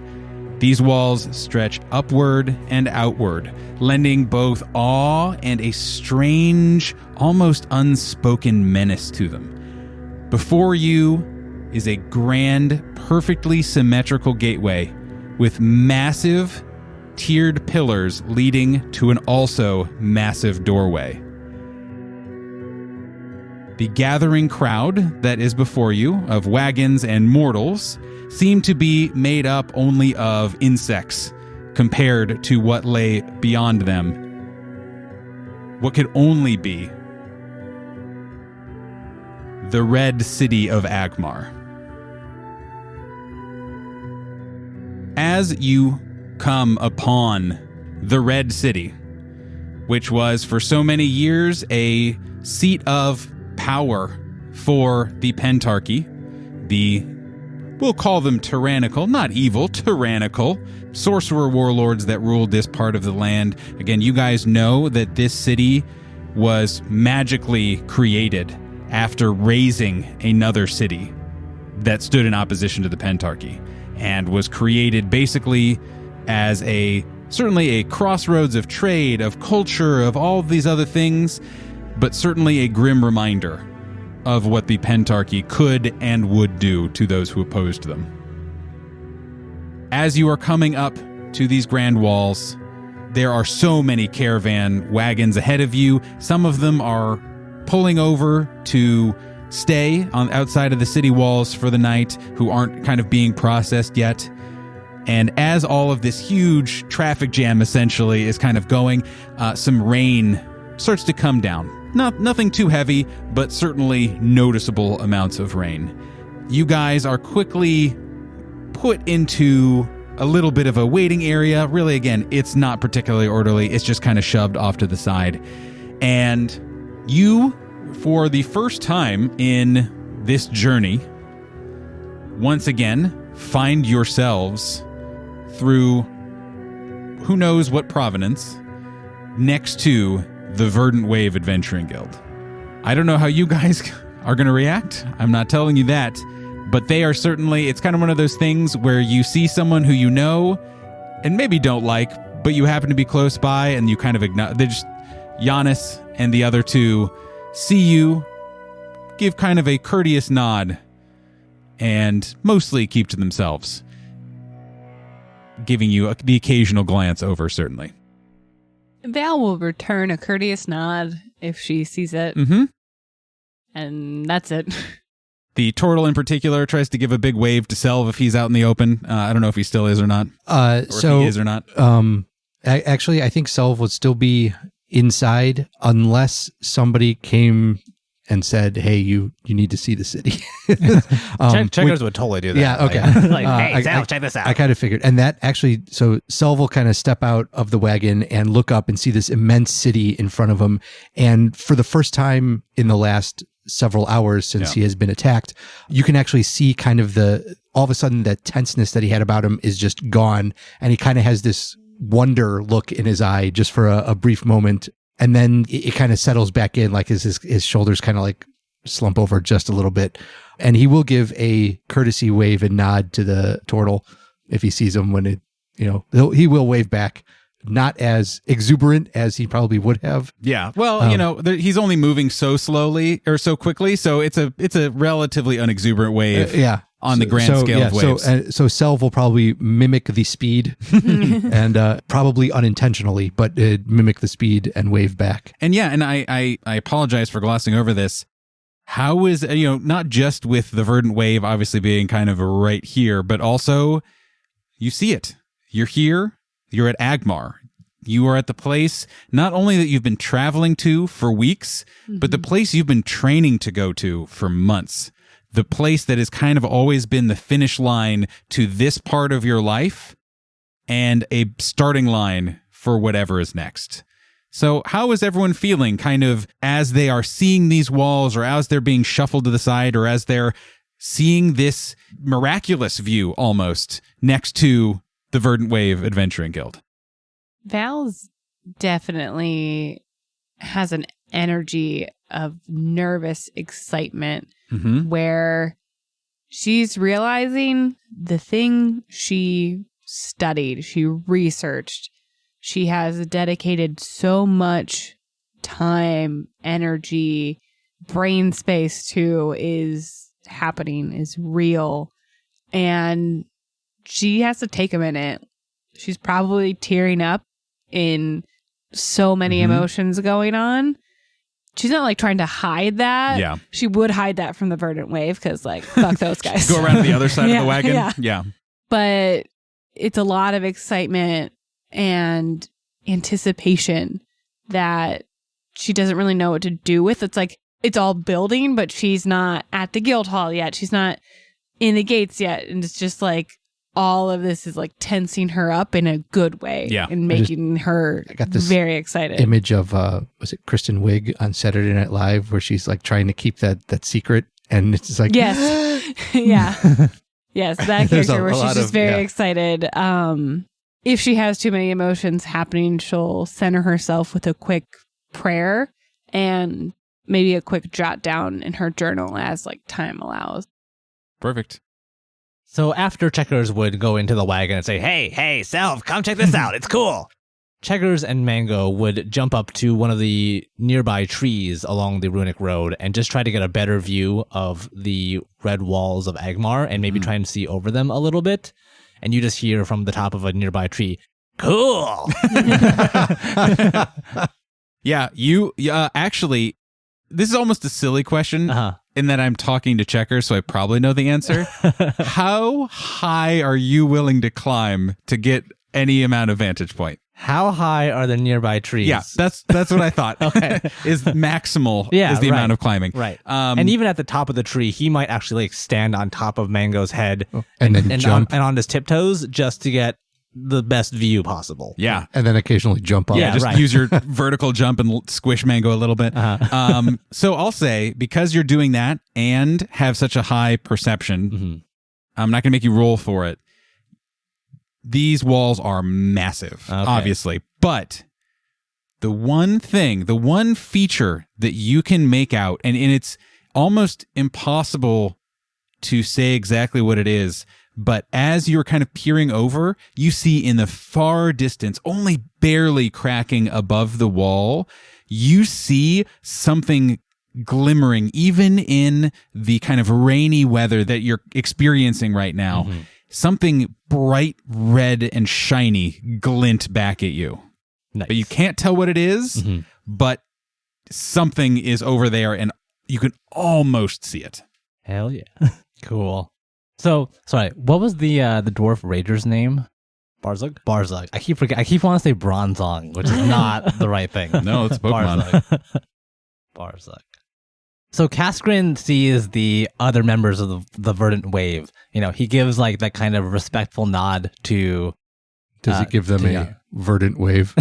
These walls stretch upward and outward, lending both awe and a strange, almost unspoken menace to them. Before you, is a grand, perfectly symmetrical gateway with massive tiered pillars leading to an also massive doorway. The gathering crowd that is before you, of wagons and mortals, seem to be made up only of insects compared to what lay beyond them. What could only be the Red City of Agmar. As you come upon the Red City, which was for so many years a seat of power for the Pentarchy, we'll call them tyrannical, not evil, tyrannical, sorcerer warlords that ruled this part of the land. Again, you guys know that this city was magically created after raising another city that stood in opposition to the Pentarchy, and was created basically as certainly a crossroads of trade, of culture, of all of these other things, but certainly a grim reminder of what the Pentarchy could and would do to those who opposed them. As you are coming up to these grand walls, there are so many caravan wagons ahead of you. Some of them are pulling over to stay outside of the city walls for the night, who aren't kind of being processed yet. And as all of this huge traffic jam essentially is kind of going, some rain starts to come down. Nothing too heavy, but certainly noticeable amounts of rain. You guys are quickly put into a little bit of a waiting area. Really, again, it's not particularly orderly. It's just kind of shoved off to the side. And you, for the first time in this journey, once again find yourselves through who knows what provenance next to the Verdant Wave Adventuring Guild. I don't know how you guys are going to react. I'm not telling you that, but they are certainly, it's kind of one of those things where you see someone who you know and maybe don't like, but you happen to be close by and you kind of ignore. They just, Giannis and the other two see you, give kind of a courteous nod, and mostly keep to themselves, giving you the occasional glance over, certainly. Val will return a courteous nod if she sees it. Mm-hmm. And that's it. The turtle in particular tries to give a big wave to Selv if he's out in the open. I don't know if he still is or not. Or if he is or not. Actually, I think Selv would still be inside unless somebody came and said, "Hey, you need to see the city." Checkers would totally do that. Yeah, okay. Like, hey, Selv, check this out. I kind of figured. And that actually, so Selv will kind of step out of the wagon and look up and see this immense city in front of him. And for the first time in the last several hours since he has been attacked, you can actually see kind of all of a sudden that tenseness that he had about him is just gone. And he kind of has this wonder look in his eye just for a brief moment. And then it kind of settles back in, like his shoulders kind of like slump over just a little bit. And he will give a courtesy wave and nod to the turtle if he sees him when he will wave back. Not as exuberant as he probably would have. Yeah. Well, he's only moving so slowly or so quickly. So it's a relatively unexuberant wave. On the grand scale of waves. So Selv will probably mimic the speed and probably unintentionally, but mimic the speed and wave back. And I apologize for glossing over this. How is, not just with the Verdant Wave obviously being kind of right here, but also you see it. You're here. You're at Agmar. You are at the place not only that you've been traveling to for weeks, but the place you've been training to go to for months. The place that has kind of always been the finish line to this part of your life and a starting line for whatever is next. So how is everyone feeling kind of as they are seeing these walls, or as they're being shuffled to the side, or as they're seeing this miraculous view almost next to the Verdant Wave Adventuring Guild? Val's definitely has an energy of nervous excitement where she's realizing the thing she studied, she researched, she has dedicated so much time, energy, brain space to is happening is real. And she has to take a minute. She's probably tearing up in so many emotions going on. She's not like trying to hide that. Yeah. She would hide that from the verdant wave because like, fuck those guys. Go around to the other side of the wagon. Yeah. But it's a lot of excitement and anticipation that she doesn't really know what to do with. It's like, it's all building, but she's not at the guild hall yet. She's not in the gates yet. And it's just like, all of this is like tensing her up in a good way. Yeah. And making her I got this very excited. image of, was it Kristen Wiig on Saturday Night Live where she's like trying to keep that secret. And it's like, Yes. Yeah. Yes. That There's character a where she's lot just of- very yeah. excited. If she has too many emotions happening, she'll center herself with a quick prayer and maybe a quick jot down in her journal as like time allows. Perfect. So after Checkers would go into the wagon and say, hey, Self, come check this out. It's cool. Checkers and Mango would jump up to one of the nearby trees along the Runic Road and just try to get a better view of the red walls of Agmar and maybe try and see over them a little bit. And you just hear from the top of a nearby tree, cool. Yeah, you actually, this is almost a silly question in that I'm talking to Checkers, so I probably know the answer. How high are you willing to climb to get any amount of vantage point? How high are the nearby trees? Yeah, that's what I thought. Okay. Is maximal Yeah, is the right. amount of climbing. Right. Um, And even at the top of the tree, he might actually like stand on top of Mango's head and then jump. and on his tiptoes just to get the best view possible. yeah. and then occasionally jump up. Yeah, just right. use your vertical jump and squish Mango a little bit. So I'll say, because you're doing that and have such a high perception, I'm not going to make you roll for it. These walls are massive, obviously. But the one feature that you can make out, and it's almost impossible to say exactly what it is, but as you're kind of peering over, you see in the far distance, only barely cracking above the wall, you see something glimmering, even in the kind of rainy weather that you're experiencing right now. Something bright red and shiny glint back at you. Nice. But you can't tell what it is, but something is over there and you can almost see it. Hell yeah. Cool. So, sorry, what was the dwarf rager's name? Barzug? Barzug. I keep wanting to say Bronzong, which is not the right thing. No, it's Pokemon. Barzug. Barzug. So Kaskrin sees the other members of the Verdant Wave. You know, he gives like that kind of respectful nod to... Does it give them yeah. a verdant wave?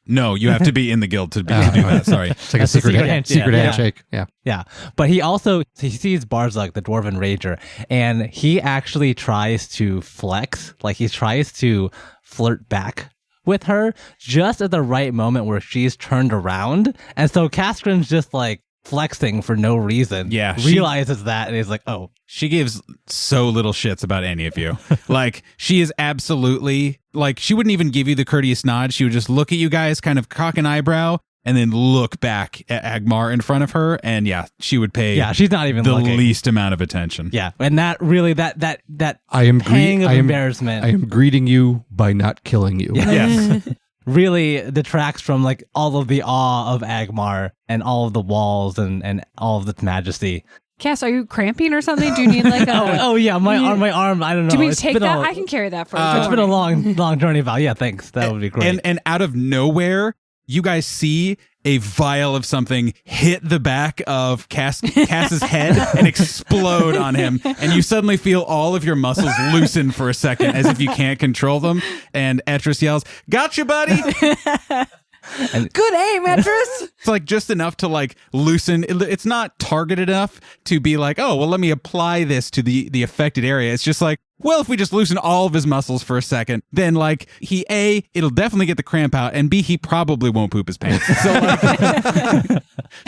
No, you have to be in the guild to do that. Sorry. It's like That's a a secret, secret handshake. secret Yeah. handshake. Yeah. Yeah, but he sees Barzug, the Dwarven Rager, and he actually tries to flex, like he tries to flirt back with her just at the right moment where she's turned around, and so Kaskrin's just like flexing for no reason. Yeah, realizes that, and he's like, "Oh, She gives so little shits about any of you. Like, she is absolutely, like, she wouldn't even give you the courteous nod. She would just look at you guys, kind of cock an eyebrow, and then look back at Agmar in front of her. And yeah, she would pay yeah, she's not even the looking." least amount of attention. Yeah, and that really that I am pang of I am embarrassment. I am greeting you by not killing you. Yes. really detracts from like all of the awe of Agmar and all of the walls and all of its majesty. Cass, are you cramping or something? Do you need like a... Oh yeah, my arm. I don't know. Do we It's take been that? a- I can carry that for you. It's Don't been a worry. long journey, Val. Yeah, thanks. That would be great. And out of nowhere, you guys see a vial of something hit the back of Cass's head and explode on him. And you suddenly feel all of your muscles loosen for a second as if you can't control them. And Etris yells, "Gotcha, buddy!" Good aim, Etris. It's like just enough to like loosen. It's not targeted enough to be like, oh, well, let me apply this to the affected area. It's just like, well, if we just loosen all of his muscles for a second, then like it'll definitely get the cramp out, and B, he probably won't poop his pants.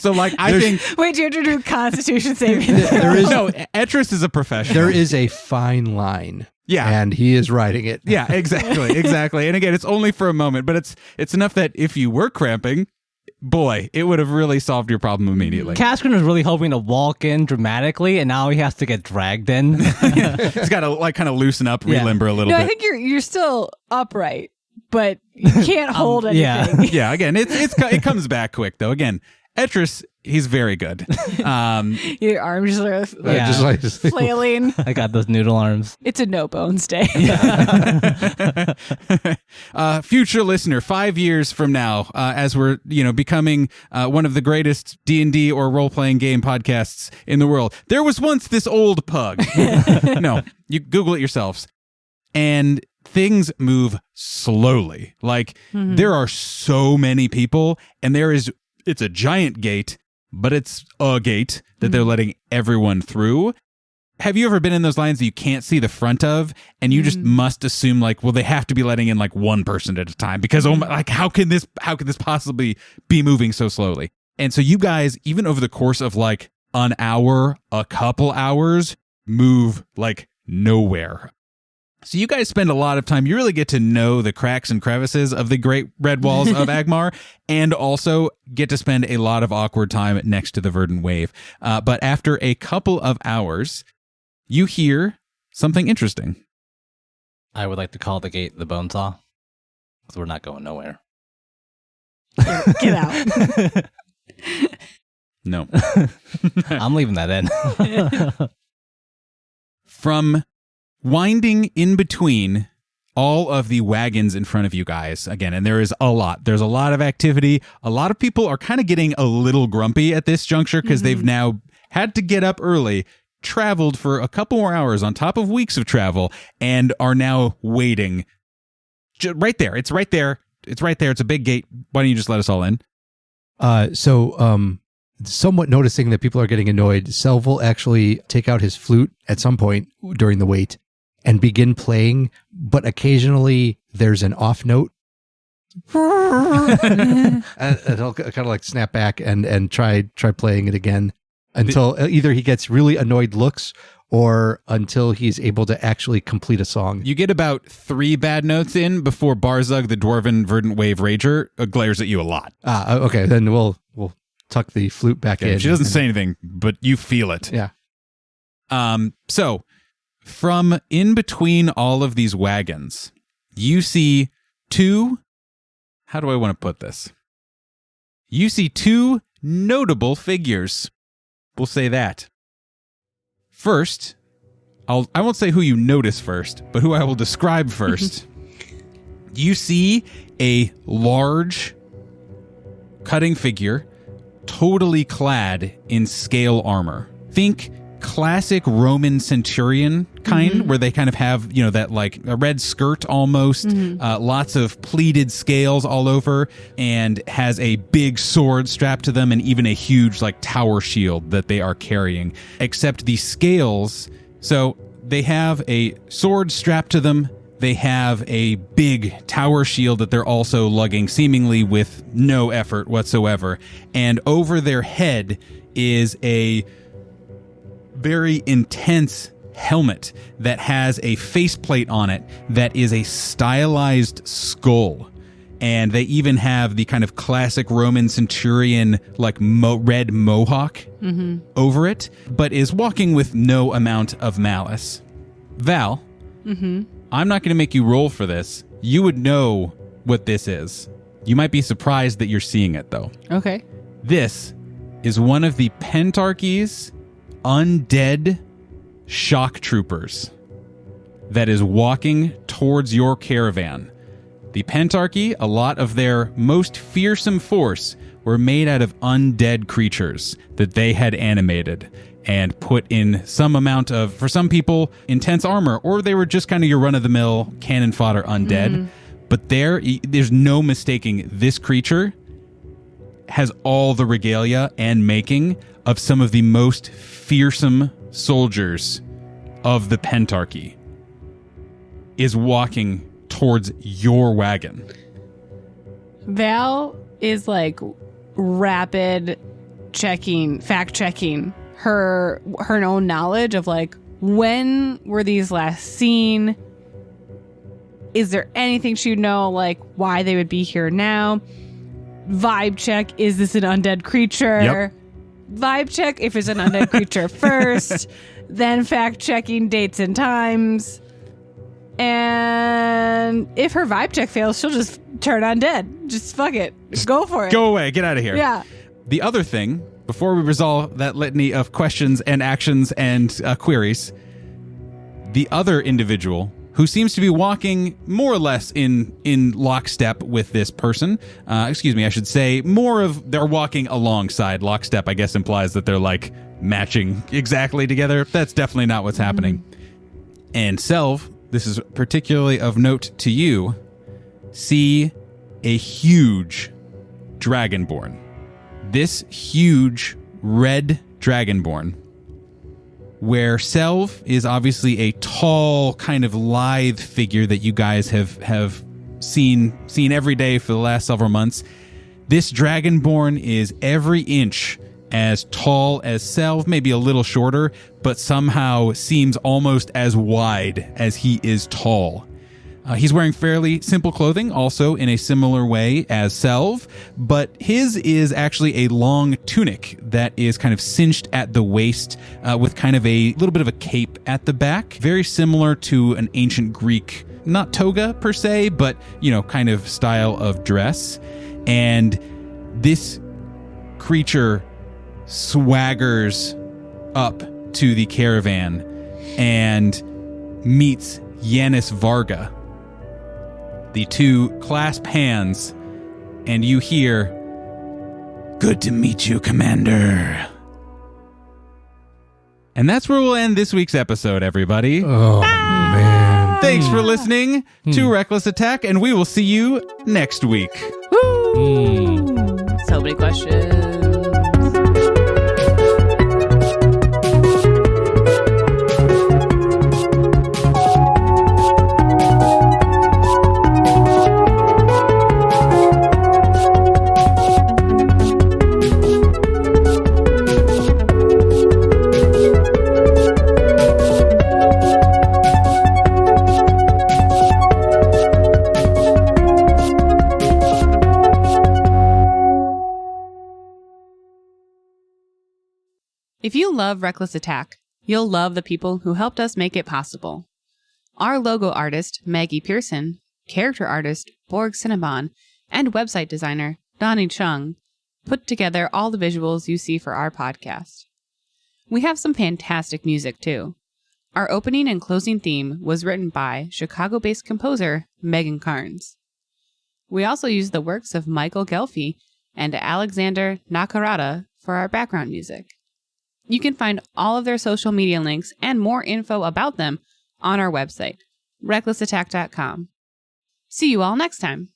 So like, I think Wait, do you have to do Constitution saving? There is no, Etris is a professional. there is a fine line. Yeah. And he is riding it. Yeah, exactly. And again, it's only for a moment, but it's enough that if you were cramping, boy, it would have really solved your problem immediately. Kaskrin was really hoping to walk in dramatically, and now he has to get dragged in. He's got to like kind of loosen up, Yeah. relimber a little No, bit. I think you're still upright, but you can't hold anything. yeah. Yeah, again, it comes back quick though. Again, Etris, he's very good. Your arms are sort of Yeah. Just flailing. I got those noodle arms. It's a no bones day. Future listener, 5 years from now, as we're becoming one of the greatest D&D or role playing game podcasts in the world, there was once this old pug. No, you Google it yourselves, and things move slowly. Like there are so many people, and it's a giant gate, but it's a gate that they're letting everyone through. Have you ever been in those lines that you can't see the front of, and you just must assume like, well, they have to be letting in like one person at a time because how can this possibly be moving so slowly? And so you guys, even over the course of like an hour, a couple hours, move like nowhere. So you guys spend a lot of time. You really get to know the cracks and crevices of the great red walls of Agmar, and also get to spend a lot of awkward time next to the verdant wave. But after a couple of hours, you hear something interesting. I would like to call the gate the bone saw, because we're not going nowhere. Get out. No. I'm leaving that in. From winding in between all of the wagons in front of you guys, again, and there's a lot of activity. A lot of people are kind of getting a little grumpy at this juncture because they've now had to get up early, traveled for a couple more hours on top of weeks of travel, and are now waiting right there. It's right there. It's a big gate. Why don't you just let us all in? Somewhat noticing that people are getting annoyed, Selv will actually take out his flute at some point during the wait and begin playing, but occasionally there's an off note. And he'll kind of like snap back and try playing it again until either he gets really annoyed looks or until he's able to actually complete a song. You get about 3 bad notes in before Barzug, the Dwarven Verdant Wave Rager, glares at you a lot. Okay, then we'll tuck the flute back in. She doesn't say anything, but you feel it. Yeah. So from in between all of these wagons, you see 2, how do I want to put this? You see 2 notable figures. We'll say that. First, I won't say who you notice first, but who I will describe first. You see a large cutting figure, totally clad in scale armor. Think classic Roman centurion kind, where they kind of have, that like a red skirt almost, lots of pleated scales all over, and has a big sword strapped to them and even a huge like tower shield that they are carrying. Except the scales, so they have a sword strapped to them. They have a big tower shield that they're also lugging seemingly with no effort whatsoever. And over their head is a very intense helmet that has a faceplate on it that is a stylized skull. And they even have the kind of classic Roman centurion like red mohawk over it, but is walking with no amount of malice. Val, I'm not going to make you roll for this. You would know what this is. You might be surprised that you're seeing it, though. Okay. This is one of the Pentarchy's undead shock troopers that is walking towards your caravan. The Pentarchy, a lot of their most fearsome force, were made out of undead creatures that they had animated and put in some amount of, for some people, intense armor, or they were just kind of your run-of-the-mill cannon fodder undead. But there's no mistaking this creature has all the regalia and making of some of the most fearsome soldiers of the Pentarchy, is walking towards your wagon. Val is like rapid fact checking her own knowledge of like, when were these last seen? Is there anything she would know, like why they would be here now? Vibe check, is this an undead creature? Yep. Vibe check if it's an undead creature first, then fact checking dates and times. And if her vibe check fails, she'll just turn undead. Just fuck it. Go for it. Go away. Get out of here. Yeah. The other thing, before we resolve that litany of questions and actions and queries, the other individual who seems to be walking more or less in lockstep with this person, excuse me, I should say, they're walking alongside. Lockstep, I guess, implies that they're like matching exactly together. That's definitely not what's happening. And Selv, this is particularly of note to you, see a huge dragonborn. This huge red dragonborn, where Selv is obviously a tall, kind of lithe figure that you guys have seen every day for the last several months. This dragonborn is every inch as tall as Selv, maybe a little shorter, but somehow seems almost as wide as he is tall. He's wearing fairly simple clothing, also in a similar way as Selv, but his is actually a long tunic that is kind of cinched at the waist with kind of a little bit of a cape at the back. Very similar to an ancient Greek, not toga per se, but, kind of style of dress. And this creature swaggers up to the caravan and meets Yanis Varga. The two clasp hands, and you hear, "Good to meet you, Commander." And that's where we'll end this week's episode, everybody. Oh, man. Thanks for listening to Reckless Attack, and we will see you next week. So many questions. If you love Reckless Attack, you'll love the people who helped us make it possible. Our logo artist, Maggie Pearson, character artist, Borg Cinnabon, and website designer, Donnie Chung, put together all the visuals you see for our podcast. We have some fantastic music, too. Our opening and closing theme was written by Chicago-based composer Megan Carnes. We also used the works of Michael Gelfi and Alexander Nakarada for our background music. You can find all of their social media links and more info about them on our website, recklessattack.com. See you all next time.